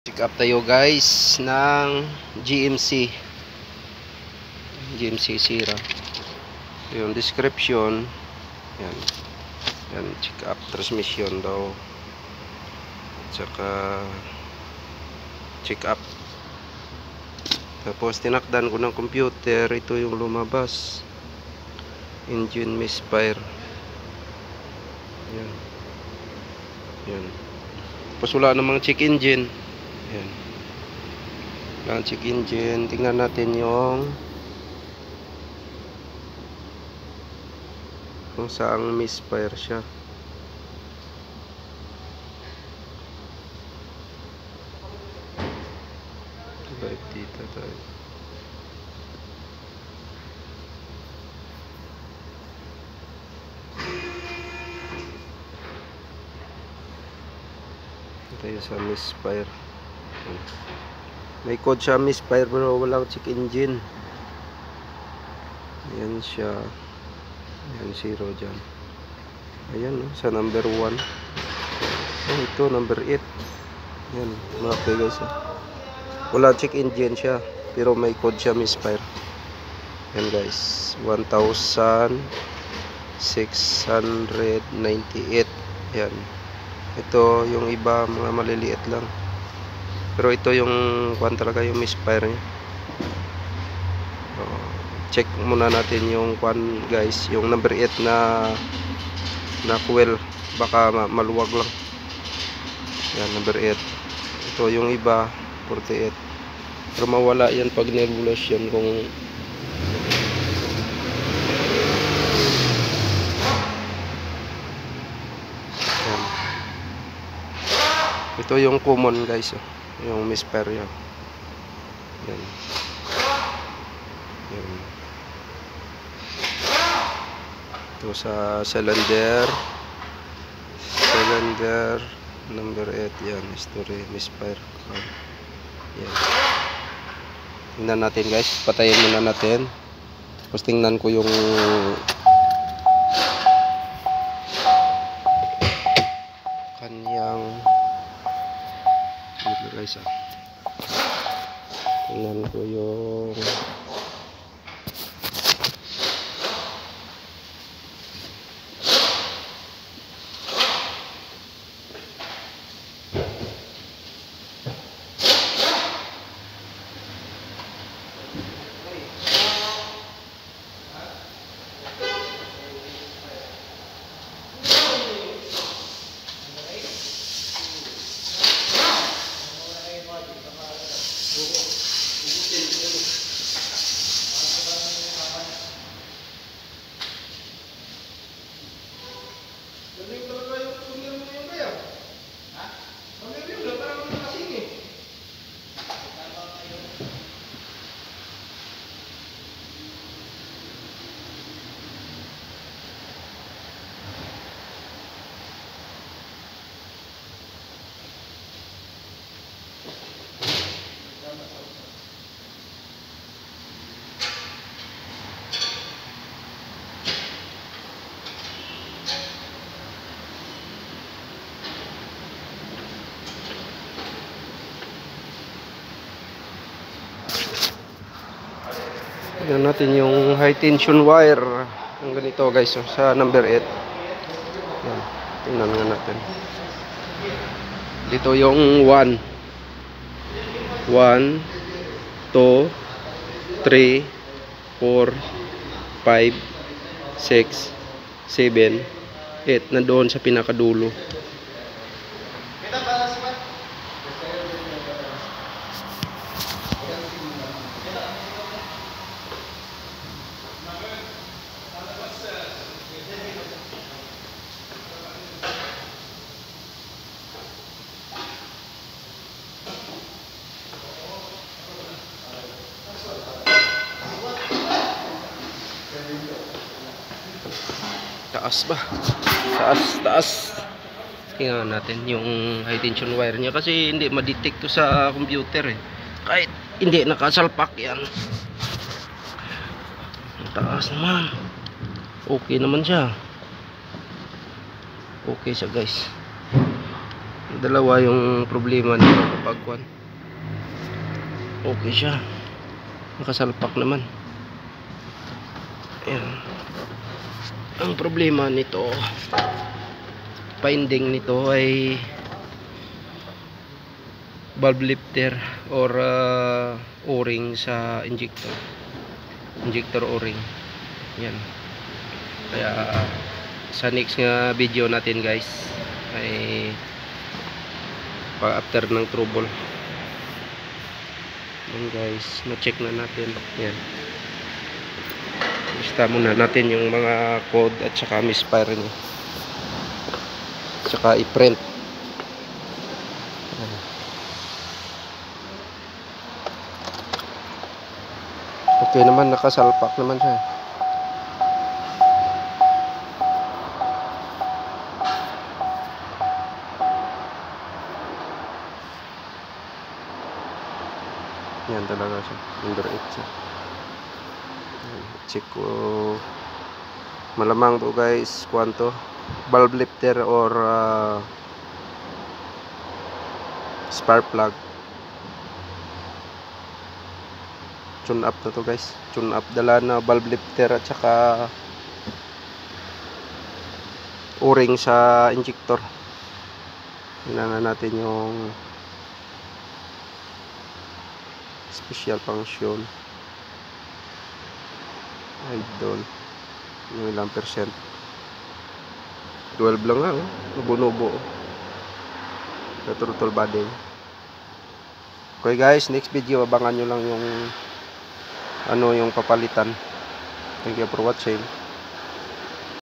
Check up tayo guys ng GMC Sira. Yung description yan, yan check up transmission daw, tsaka check up. Tapos tinakdan ko ng computer, ito yung lumabas, engine misfire. Yan, yan. Tapos wala namang check engine. Yan. Lang check engine. Tingnan natin yung kung saang misfire siya. Live dito tayo. Tayo sa misfire. May code siya misfire pero walang check engine. Ayan siya. Ayan, 0 dyan. Ayan, sa number 1. Oh, ito, number 8. Ayan, okay guys. Wala check engine siya, pero may code siya misfire. Ayan guys, 1,698. Ayan. Ito, yung iba, mga maliliit lang. Pero ito yung kwan talaga, yung misfire niya. Check muna natin yung kwan guys, yung number 8 na coil, baka maluwag lang. Yan, number 8. Ito yung iba, 48. Pero mawala yan pag nirulas yan kung yan. Ito yung common guys, yung misfire yan. Yan. Yan. Ito sa cylinder number 8. Yan, history misfire. Yan. Tingnan natin guys, patayin muna natin. Tapos tingnan ko yung kanyang dito guys, tingnan ko yung tingnan natin yung high tension wire. Ang ganito guys, sa number 8. Yan, tingnan nga natin. Dito yung 1, 2, 3, 4, 5, 6, 7, 8. Nandoon sa pinakadulo. Taas ba? Taas. Tingnan natin yung high tension wire niya kasi hindi ma-detect to sa computer eh. Kahit hindi nakasalpak yan. Taas naman. Okay naman siya. Okay siya guys. Dalawa yung problema nito kapag kwan. Okay siya. Nakasalpak naman. Ayan. Ang problema nito, finding nito ay valve lifter or o-ring sa injector. Injector o-ring. Yan. Kaya sa next nga video natin guys ay after ng trouble. Yan guys, na-check na natin. Yan. Lista muna natin yung mga code at saka misfire niya. Saka i-print. Okay naman, nakasalpak naman siya. Yan talaga siya. Number 8 siya. Check ko. Malamang to guys. Kwanto? Valve lifter or spark plug. Tune up na to guys. Tune up. Dala na valve lifter at saka o-ring sa injector. Tingnan natin yung special function. Idol. Yung ilang percent. 12 lang nga. Nubo-nubo. Sa throttle body. Okay guys, next video abangan nyo lang yung yung papalitan. Thank you for watching.